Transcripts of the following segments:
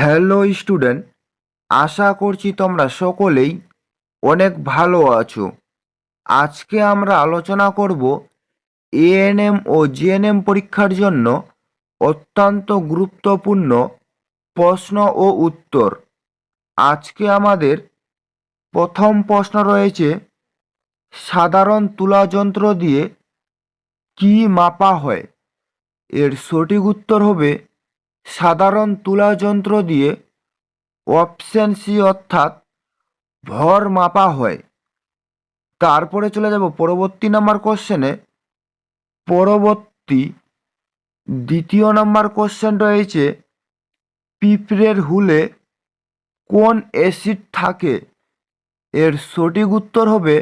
Hello student, আশা করছি তোমরা সকলেই অনেক ভালো আছো। আজকে আমরা আলোচনা করব এএনএম ও জিএনএম পরীক্ষার জন্য অত্যন্ত গুরুত্বপূর্ণ প্রশ্ন ও উত্তর। আজকে আমাদের প্রথম প্রশ্ন রয়েছে, সাধারণ তুলা যন্ত্র দিয়ে কি মাপা হয়? এর সঠিক উত্তর হবে সাধারণ তুলা যন্ত্র দিয়ে অপশন সি অর্থাৎ ভর মাপা হয়। তারপরে চলে যাব পরবর্তী নাম্বার কোশ্চেনে। পরবর্তী দ্বিতীয় নাম্বার কোশ্চেন রয়েছে, পিঁপড়ের হুলে কোন অ্যাসিড থাকে? এর সঠিক উত্তর হবে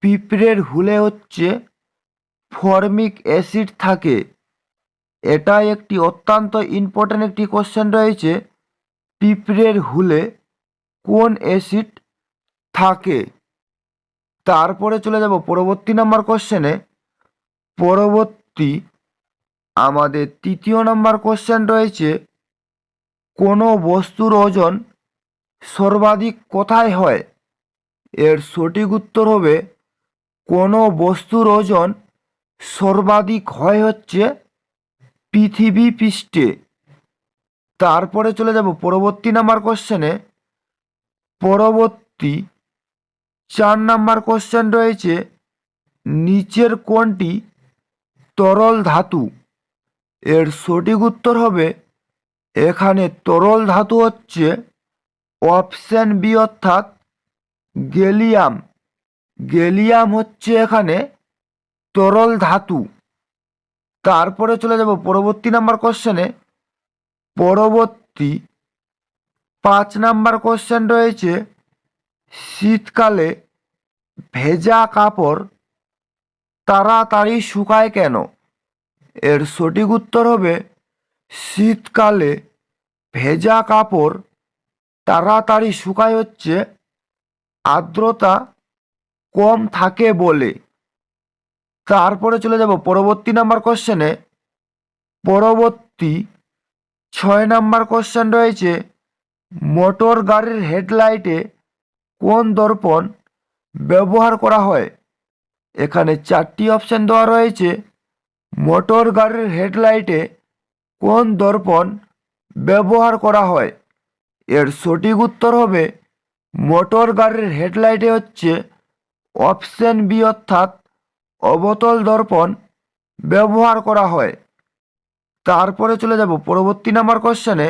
পিঁপড়ের হুলে হচ্ছে ফর্মিক অ্যাসিড থাকে। এটা একটি অত্যন্ত ইম্পর্ট্যান্ট একটি কোশ্চেন রয়েছে, পিঁপড়ের হুলে কোন অ্যাসিড থাকে। তারপরে চলে যাব পরবর্তী নাম্বার কোশ্চেনে। পরবর্তী আমাদের তৃতীয় নাম্বার কোশ্চেন রয়েছে, কোনো বস্তুর ওজন সর্বাধিক কোথায় হয়? এর সঠিক উত্তর হবে কোনো বস্তুর ওজন সর্বাধিক হয় হচ্ছে পৃথিবী পৃষ্ঠে। তারপরে চলে যাব পরবর্তী নাম্বার কোশ্চেনে। পরবর্তী 4 নাম্বার কোশ্চেন রয়েছে, নিচের কোনটি তরল ধাতু? এর সঠিক উত্তর হবে এখানে তরল ধাতু হচ্ছে অপশন বি অর্থাৎ গ্যালিয়াম। গ্যালিয়াম হচ্ছে এখানে তরল ধাতু। তারপরে চলে যাব পরবর্তী নাম্বার কোশ্চেনে। পরবর্তী 5 নাম্বার কোশ্চেন রয়েছে, শীতকালে ভেজা কাপড় তাড়াতাড়ি শুকায় কেন? এর সঠিক উত্তর হবে শীতকালে ভেজা কাপড় তাড়াতাড়ি শুকায় হচ্ছে আর্দ্রতা কম থাকে বলে। তারপরে চলে যাব পরবর্তী নাম্বার কোশ্চেনে। পরবর্তী 6 নাম্বার কোশ্চেন রয়েছে, মোটর গাড়ির হেডলাইটে কোন দর্পণ ব্যবহার করা হয়? এখানে 4টি অপশন দেওয়া রয়েছে। মোটর গাড়ির হেডলাইটে কোন দর্পণ ব্যবহার করা হয়? এর সঠিক উত্তর হবে মোটর গাড়ির হেডলাইটে হচ্ছে অপশন বি অর্থাৎ অবতল দর্পণ ব্যবহার করা হয়। তারপরে চলে যাব পরবর্তী নাম্বার কোশ্চেনে।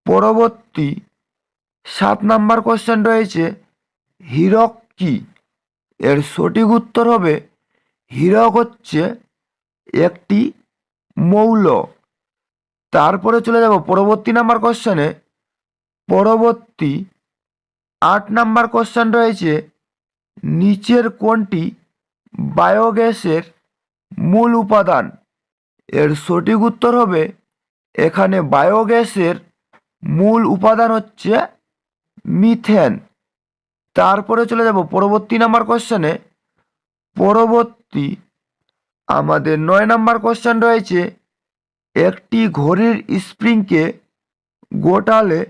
পরবর্তী 7 নাম্বার কোশ্চেন রয়েছে, হীরক কি? এর সঠিক উত্তর হবে হীরক হচ্ছে একটি মৌল। তারপরে চলে যাব পরবর্তী নাম্বার কোশ্চেনে। পরবর্তী 8 নাম্বার কোশ্চেন রয়েছে, নিচের কোনটি বায়োগ্যাসের মূল উপাদান? এর সঠিক উত্তর হবে এখানে বায়োগ্যাসের মূল উপাদান হচ্ছে মিথেন। তারপরে চলে যাব পরবর্তী নাম্বার কোশ্চেনে। পরবর্তী আমাদের 9 নাম্বার কোশ্চেন রয়েছে, একটি ঘড়ির স্প্রিংকে গোটালে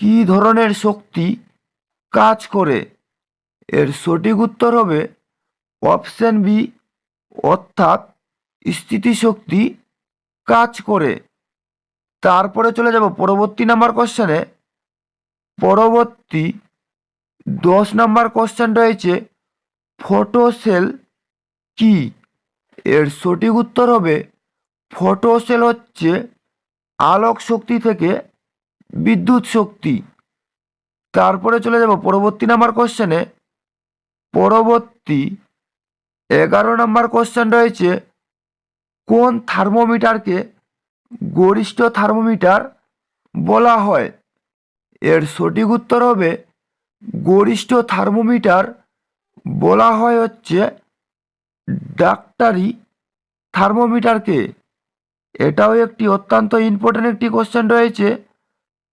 কী ধরনের শক্তি কাজ করে? এর সঠিক উত্তর হবে অপশন বি অর্থাৎ স্থিতিশক্তি কাজ করে। তারপরে চলে যাব পরবর্তী নাম্বার কোশ্চেনে। পরবর্তী 10 নাম্বার কোশ্চেন রয়েছে, ফটোসেল কি? এর সঠিক উত্তর হবে ফটোসেল হচ্ছে আলোক শক্তি থেকে বিদ্যুৎ শক্তি। তারপরে চলে যাব পরবর্তী নাম্বার কোশ্চেনে। পরবর্তী 11 নাম্বার কোশ্চেন রয়েছে, কোন থার্মোমিটারকে গরিষ্ঠ থার্মোমিটার বলা হয়? এর সঠিক উত্তর হবে গরিষ্ঠ থার্মোমিটার বলা হয় হচ্ছে ডাক্তারি থার্মোমিটারকে। এটাও একটি অত্যন্ত ইম্পর্টেন্ট একটি কোশ্চেন রয়েছে,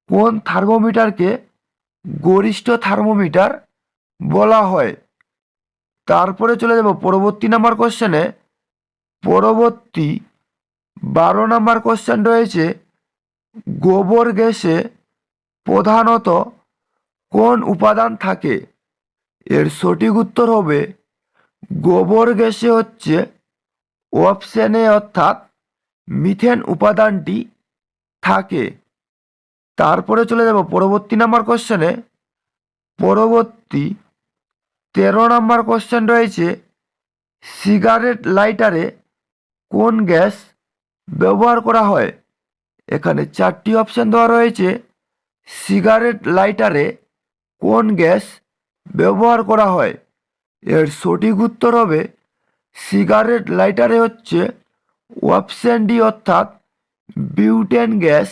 কোন থার্মোমিটারকে গরিষ্ঠ থার্মোমিটার বলা হয়। তারপরে চলে যাব পরবর্তী নাম্বার কোশ্চেনে। পরবর্তী 12 নাম্বার কোশ্চেন রয়েছে, গোবর গ্যাসে প্রধানত কোন উপাদান থাকে? এর সঠিক উত্তর হবে গোবর গ্যাসে হচ্ছে অপশন এ অর্থাৎ মিথেন উপাদানটি থাকে। তারপরে চলে যাব পরবর্তী নাম্বার কোশ্চেনে। পরবর্তী 13 নাম্বার কোশ্চেন রয়েছে, সিগারেট লাইটারে কোন গ্যাস ব্যবহার করা হয়? এখানে 4টি অপশন দেওয়া রয়েছে। সিগারেট লাইটারে কোন গ্যাস ব্যবহার করা হয়? এর সঠিক উত্তর হবে সিগারেট লাইটারে হচ্ছে অপশন ডি অর্থাৎ বিউটেন গ্যাস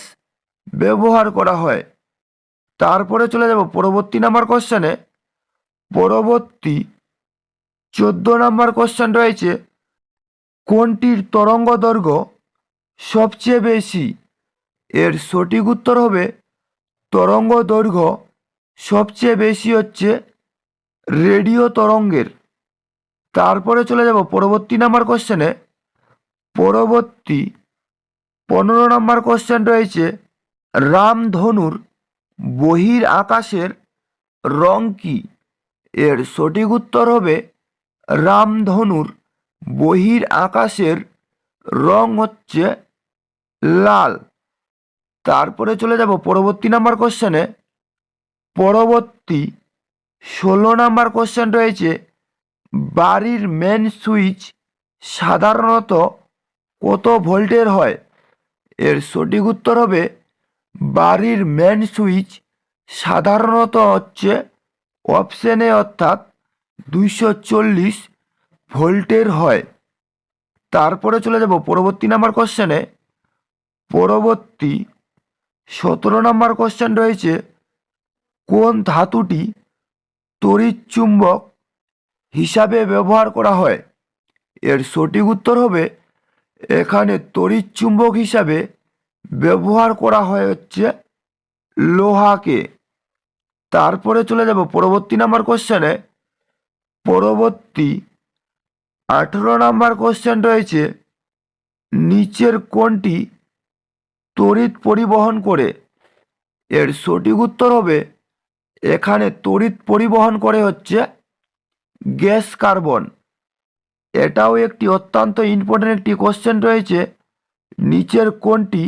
ব্যবহার করা হয়। তারপরে চলে যাব পরবর্তী নাম্বার কোশ্চেনে। পরবর্তী 14 নাম্বার কোশ্চেন রয়েছে, কোনটির তরঙ্গ দৈর্ঘ্য সবচেয়ে বেশি? এর সঠিক উত্তর হবে তরঙ্গ দৈর্ঘ্য সবচেয়ে বেশি হচ্ছে রেডিও তরঙ্গের। তারপরে চলে যাব পরবর্তী নাম্বার কোশ্চেনে। পরবর্তী 15 নাম্বার কোশ্চেন রয়েছে, রামধনুর বহির আকাশের রং কি? এর সঠিক উত্তর হবে রামধনুর বহির আকাশের রং হচ্ছে লাল। তারপরে চলে যাব পরবর্তী নাম্বার কোশ্চেনে। পরবর্তী 16 নাম্বার কোশ্চেন রয়েছে, বাড়ির মেন সুইচ সাধারণত কত ভোল্টের হয়? এর সঠিক উত্তর হবে বাড়ির মেন সুইচ সাধারণত হচ্ছে অপশন এ অর্থাৎ 240 ভোল্টের হয়। তারপরে চলে যাব পরবর্তী নাম্বার কোশ্চেনে। পরবর্তী 17 নাম্বার কোশ্চেন রয়েছে, কোন ধাতুটি তড়িৎ চুম্বক হিসাবে ব্যবহার করা হয়? এর সঠিক উত্তর হবে এখানে তড়িৎ চুম্বক হিসাবে ব্যবহার করা হয় হচ্ছে লোহাকে। তারপরে চলে যাব পরবর্তী নাম্বার কোশ্চেনে। পরবর্তী 18 নাম্বার কোশ্চেন রয়েছে, নিচের কোনটি তড়িৎ পরিবহন করে? এর সঠিক উত্তর হবে এখানে তড়িৎ পরিবহন করে হচ্ছে গ্যাস কার্বন। এটাও একটি অত্যন্ত ইম্পর্টেন্ট একটি কোশ্চেন রয়েছে, নিচের কোনটি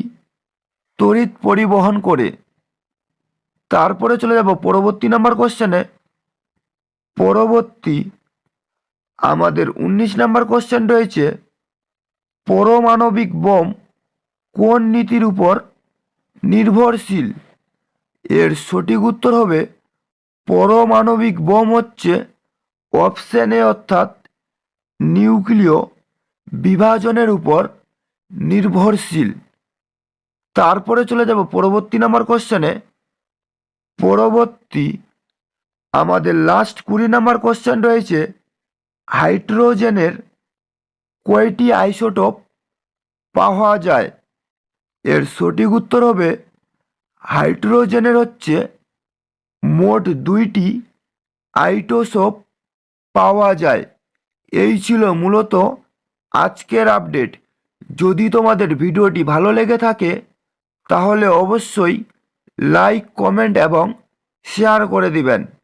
তড়িৎ পরিবহন করে? তারপরে চলে যাব পরবর্তী নাম্বার কোশ্চেনে। পরবর্তী আমাদের 19 নাম্বার কোশ্চেন রয়েছে, পারমাণবিক বোম কোন নীতির উপর নির্ভরশীল? এর সঠিক উত্তর হবে পারমাণবিক বোম হচ্ছে অপশন এ অর্থাৎ নিউক্লিয় বিভাজনের উপর নির্ভরশীল। তারপরে চলে যাব পরবর্তী নাম্বার কোশ্চেনে। পরবর্তী আমাদের লাস্ট 20 নাম্বার কোশ্চেন রয়েছে, হাইড্রোজেনের কয়টি আইসোটোপ পাওয়া যায়? এর সঠিক উত্তর হবে হাইড্রোজেনের হচ্ছে মোট 2টি আইসোটোপ পাওয়া যায়। এই ছিল মূলত আজকের আপডেট। যদি তোমাদের ভিডিওটি ভালো লেগে থাকে তাহলে অবশ্যই লাইক, কমেন্ট এবং শেয়ার করে দিবেন।